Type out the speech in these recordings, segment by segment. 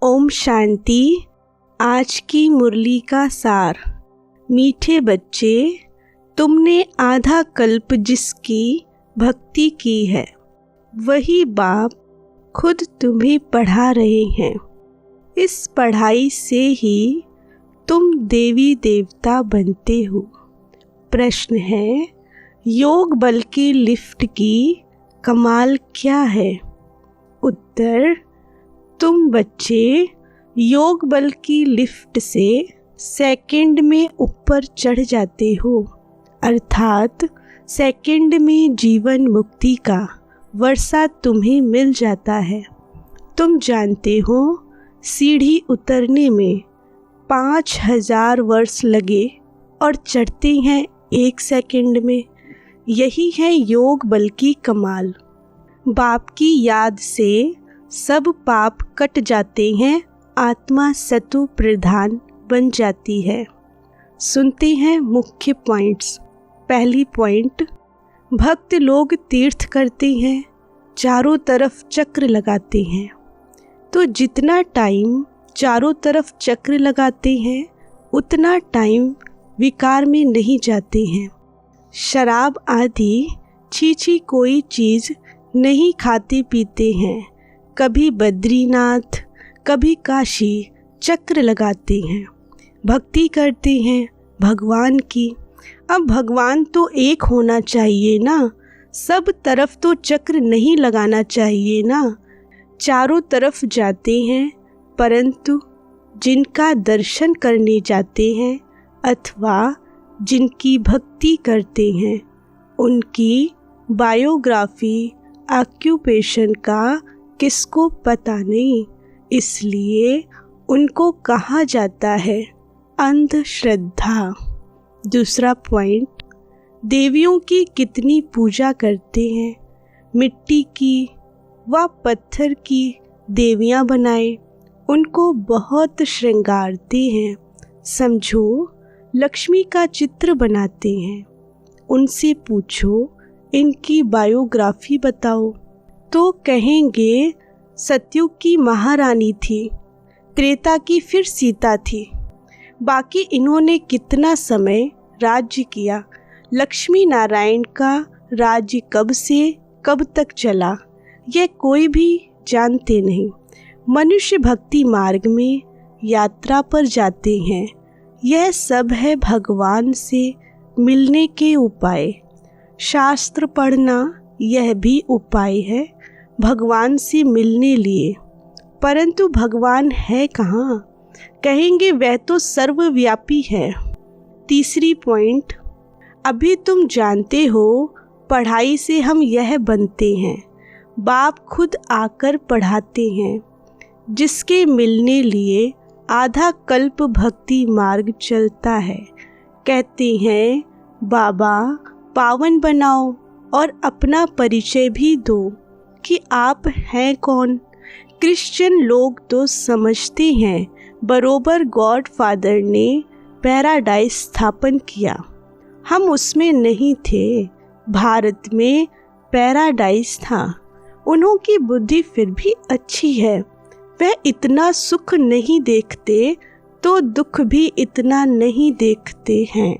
ओम शांति। आज की मुरली का सार। मीठे बच्चे, तुमने आधा कल्प जिसकी भक्ति की है, वही बाप खुद तुम्हें पढ़ा रहे हैं। इस पढ़ाई से ही तुम देवी देवता बनते हो। प्रश्न है, योग बल की लिफ्ट की कमाल क्या है? उत्तर, तुम बच्चे योग बल की लिफ्ट से सेकंड में ऊपर चढ़ जाते हो, अर्थात सेकंड में जीवन मुक्ति का वर्षा तुम्हें मिल जाता है। तुम जानते हो, सीढ़ी उतरने में 5000 वर्ष लगे और चढ़ते हैं 1 सेकंड में। यही है योग बल की कमाल। बाप की याद से सब पाप कट जाते हैं, आत्मा सतु प्रधान बन जाती है। सुनते हैं मुख्य पॉइंट्स। पहली पॉइंट, भक्त लोग तीर्थ करते हैं, चारों तरफ चक्र लगाते हैं। तो जितना टाइम चारों तरफ चक्र लगाते हैं, उतना टाइम विकार में नहीं जाते हैं। शराब आदि छी कोई चीज़ नहीं खाते पीते हैं। कभी बद्रीनाथ, कभी काशी चक्र लगाते हैं, भक्ति करते हैं भगवान की। अब भगवान तो एक होना चाहिए ना, सब तरफ तो चक्र नहीं लगाना चाहिए ना। चारों तरफ जाते हैं, परंतु जिनका दर्शन करने जाते हैं अथवा जिनकी भक्ति करते हैं, उनकी बायोग्राफी ऑक्यूपेशन का किसको पता नहीं, इसलिए उनको कहा जाता है अंधश्रद्धा। दूसरा पॉइंट, देवियों की कितनी पूजा करते हैं। मिट्टी की व पत्थर की देवियां बनाए, उनको बहुत श्रृंगारते हैं। समझो, लक्ष्मी का चित्र बनाते हैं। उनसे पूछो, इनकी बायोग्राफी बताओ, तो कहेंगे सतयुग की महारानी थी, त्रेता की फिर सीता थी। बाकी इन्होंने कितना समय राज्य किया, लक्ष्मी नारायण का राज्य कब से कब तक चला, यह कोई भी जानते नहीं। मनुष्य भक्ति मार्ग में यात्रा पर जाते हैं। यह सब है भगवान से मिलने के उपाय। शास्त्र पढ़ना यह भी उपाय है भगवान से मिलने लिए। परंतु भगवान है कहाँ? कहेंगे वह तो सर्वव्यापी है। तीसरी पॉइंट, अभी तुम जानते हो पढ़ाई से हम यह बनते हैं। बाप खुद आकर पढ़ाते हैं। जिसके मिलने लिए आधा कल्प भक्ति मार्ग चलता है। कहते हैं, बाबा पावन बनाओ और अपना परिचय भी दो कि आप हैं कौन। क्रिश्चियन लोग तो समझते हैं बरोबर गॉड फादर ने पैराडाइज स्थापन किया। हम उसमें नहीं थे, भारत में पैराडाइज था। उन्हों की बुद्धि फिर भी अच्छी है। वह इतना सुख नहीं देखते तो दुख भी इतना नहीं देखते हैं।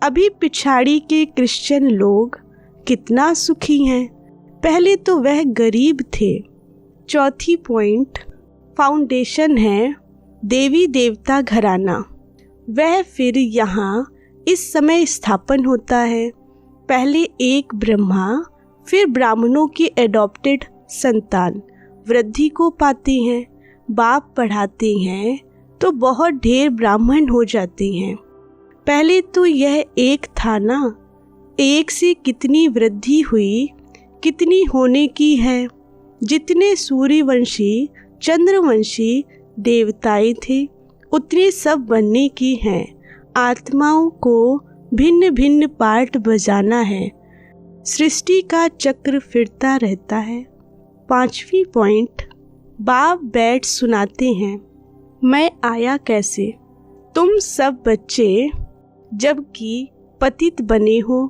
अभी पिछाड़ी के क्रिश्चियन लोग कितना सुखी हैं, पहले तो वह गरीब थे। चौथी पॉइंट, फाउंडेशन है देवी देवता घराना। वह फिर यहाँ इस समय स्थापन होता है। पहले एक ब्रह्मा, फिर ब्राह्मणों की एडॉप्टेड संतान वृद्धि को पाते हैं। बाप पढ़ाते हैं तो बहुत ढेर ब्राह्मण हो जाते हैं। पहले तो यह एक था ना, एक से कितनी वृद्धि हुई, कितनी होने की है। जितने सूर्यवंशी चंद्रवंशी देवताएं थे, उतने सब बनने की हैं। आत्माओं को भिन्न भिन्न पार्ट बजाना है। सृष्टि का चक्र फिरता रहता है। पांचवी पॉइंट, बाप बैठ सुनाते हैं, मैं आया कैसे। तुम सब बच्चे जबकि पतित बने हो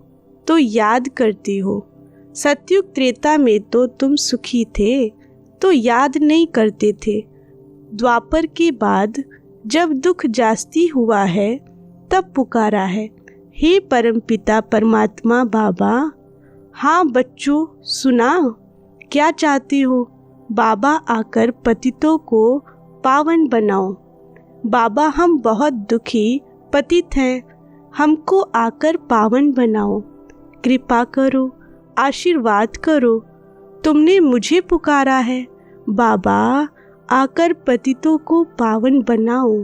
तो याद करते हो। सतयुग त्रेता में तो तुम सुखी थे तो याद नहीं करते थे। द्वापर के बाद जब दुख जास्ती हुआ है तब पुकारा है, हे परमपिता परमात्मा बाबा। हाँ बच्चों सुना, क्या चाहते हो? बाबा आकर पतितों को पावन बनाओ। बाबा हम बहुत दुखी पतित हैं, हमको आकर पावन बनाओ। कृपा करो, आशीर्वाद करो, तुमने मुझे पुकारा है। बाबा आकर पतितों को पावन बनाओ।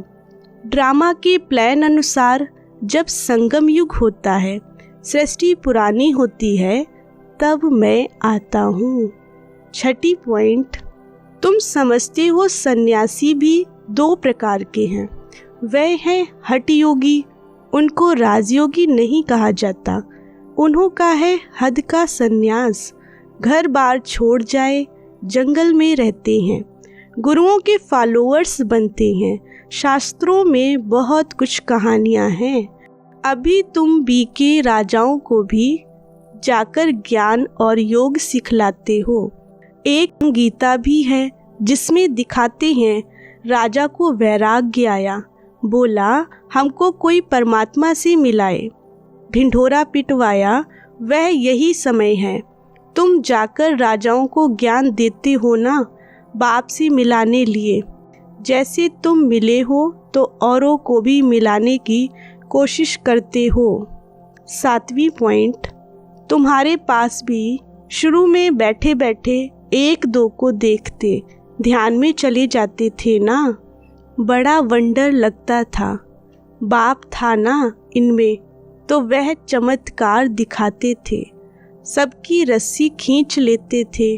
ड्रामा के प्लान अनुसार जब संगम युग होता है, सृष्टि पुरानी होती है, तब मैं आता हूँ। छठी पॉइंट, तुम समझते हो सन्यासी भी दो प्रकार के हैं। वे हैं हठ योगी, उनको राजयोगी नहीं कहा जाता। उन्हों का है हद का सन्यास, घर बार छोड़ जाए, जंगल में रहते हैं, गुरुओं के फॉलोअर्स बनते हैं। शास्त्रों में बहुत कुछ कहानियाँ हैं। अभी तुम बीके राजाओं को भी जाकर ज्ञान और योग सिखलाते हो। एक गीता भी है जिसमें दिखाते हैं राजा को वैराग्य आया, बोला हमको कोई परमात्मा से मिलाए। ढिंढोरा पिटवाया, वह यही समय है। तुम जाकर राजाओं को ज्ञान देते हो ना, बाप से मिलाने लिए। जैसे तुम मिले हो तो औरों को भी मिलाने की कोशिश करते हो। सातवीं पॉइंट, तुम्हारे पास भी शुरू में बैठे बैठे एक दो को देखते ध्यान में चले जाते थे ना, बड़ा वंडर लगता था। बाप था ना इनमें, तो वह चमत्कार दिखाते थे, सबकी रस्सी खींच लेते थे।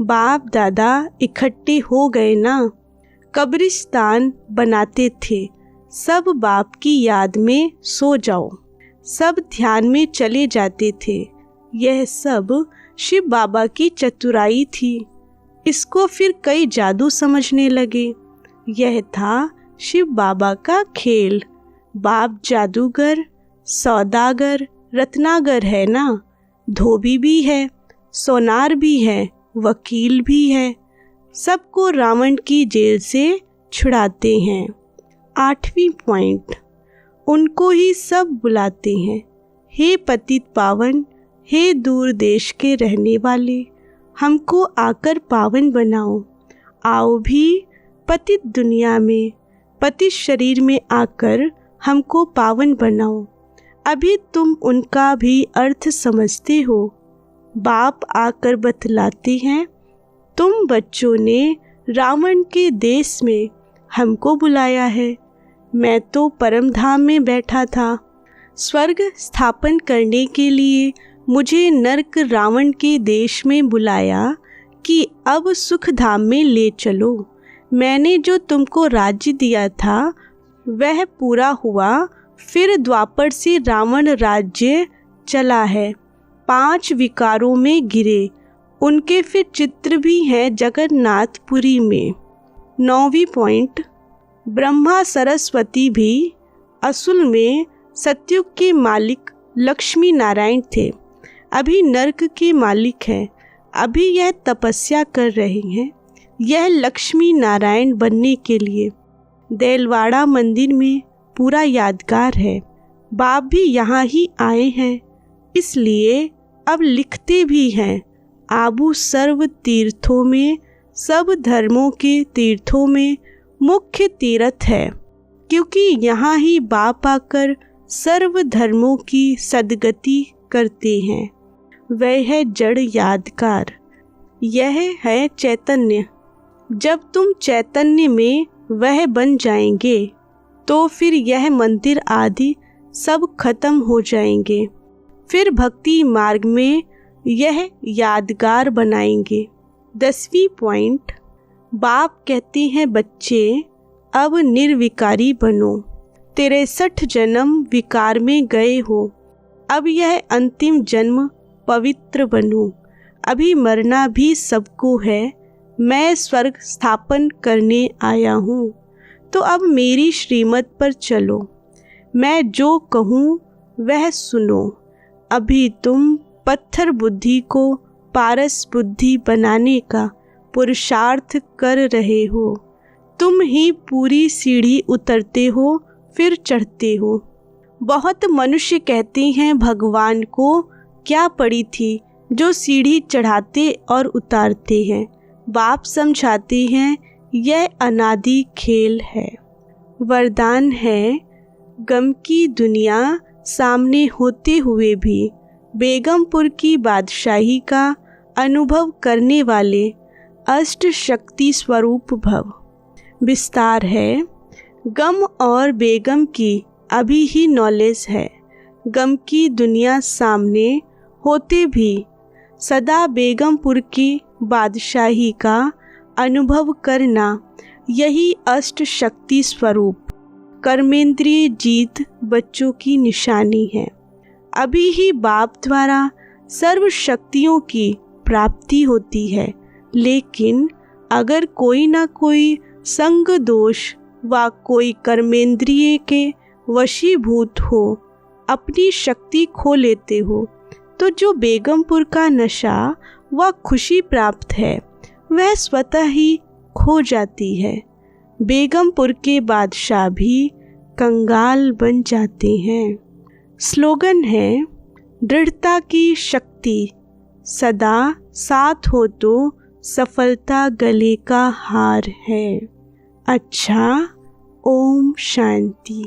बाप दादा इकट्ठे हो गए ना, कब्रिस्तान बनाते थे। सब बाप की याद में सो जाओ, सब ध्यान में चले जाते थे। यह सब शिव बाबा की चतुराई थी। इसको फिर कई जादू समझने लगे। यह था शिव बाबा का खेल। बाप जादूगर, सौदागर, रत्नागर है ना, धोबी भी है, सोनार भी है, वकील भी है। सबको रावण की जेल से छुड़ाते हैं। आठवीं पॉइंट, उनको ही सब बुलाते हैं, हे पतित पावन, हे दूर देश के रहने वाले, हमको आकर पावन बनाओ। आओ भी पतित दुनिया में, पतित शरीर में आकर हमको पावन बनाओ। अभी तुम उनका भी अर्थ समझते हो। बाप आकर बतलाते हैं, तुम बच्चों ने रावण के देश में हमको बुलाया है। मैं तो परम धाम में बैठा था। स्वर्ग स्थापन करने के लिए मुझे नरक रावण के देश में बुलाया कि अब सुख धाम में ले चलो। मैंने जो तुमको राज्य दिया था वह पूरा हुआ। फिर द्वापर से रावण राज्य चला है, 5 विकारों में गिरे। उनके फिर चित्र भी हैं जगन्नाथपुरी में। 9वीं पॉइंट, ब्रह्मा सरस्वती भी असल में सतयुग के मालिक लक्ष्मी नारायण थे, अभी नरक के मालिक हैं। अभी यह तपस्या कर रहे हैं, यह लक्ष्मी नारायण बनने के लिए। देलवाड़ा मंदिर में पूरा यादगार है। बाप भी यहाँ ही आए हैं, इसलिए अब लिखते भी हैं, आबू सर्व तीर्थों में, सब धर्मों के तीर्थों में मुख्य तीर्थ है, क्योंकि यहाँ ही बाप आकर सर्व धर्मों की सदगति करते हैं। वह है जड़ यादगार, यह है चैतन्य। जब तुम चैतन्य में वह बन जाएंगे तो फिर यह मंदिर आदि सब खत्म हो जाएंगे। फिर भक्ति मार्ग में यह यादगार बनाएंगे। 10वीं पॉइंट, बाप कहते हैं बच्चे अब निर्विकारी बनो। 63 जन्म विकार में गए हो, अब यह अंतिम जन्म पवित्र बनो। अभी मरना भी सबको है, मैं स्वर्ग स्थापन करने आया हूँ। तो अब मेरी श्रीमत पर चलो, मैं जो कहूँ वह सुनो। अभी तुम पत्थर बुद्धि को पारस बुद्धि बनाने का पुरुषार्थ कर रहे हो। तुम ही पूरी सीढ़ी उतरते हो फिर चढ़ते हो। बहुत मनुष्य कहते हैं भगवान को क्या पड़ी थी जो सीढ़ी चढ़ाते और उतारते हैं। बाप समझाते हैं यह अनादि खेल है। वरदान है गम की दुनिया सामने होते हुए भी बेगमपुर की बादशाही का अनुभव करने वाले अष्ट शक्ति स्वरूप भव। विस्तार है, गम और बेगम की अभी ही नॉलेज है। गम की दुनिया सामने होते भी सदा बेगमपुर की बादशाही का अनुभव करना, यही अष्ट शक्ति स्वरूप कर्मेंद्रिय जीत बच्चों की निशानी है। अभी ही बाप द्वारा सर्व शक्तियों की प्राप्ति होती है, लेकिन अगर कोई ना कोई संग दोष व कोई कर्मेंद्रिय के वशीभूत हो, अपनी शक्ति खो लेते हो, तो जो बेगमपुर का नशा व खुशी प्राप्त है वह स्वतः ही खो जाती है। बेगमपुर के बादशाह भी कंगाल बन जाते हैं। स्लोगन है, दृढ़ता की शक्ति सदा साथ हो तो सफलता गले का हार है। अच्छा, ओम शांति।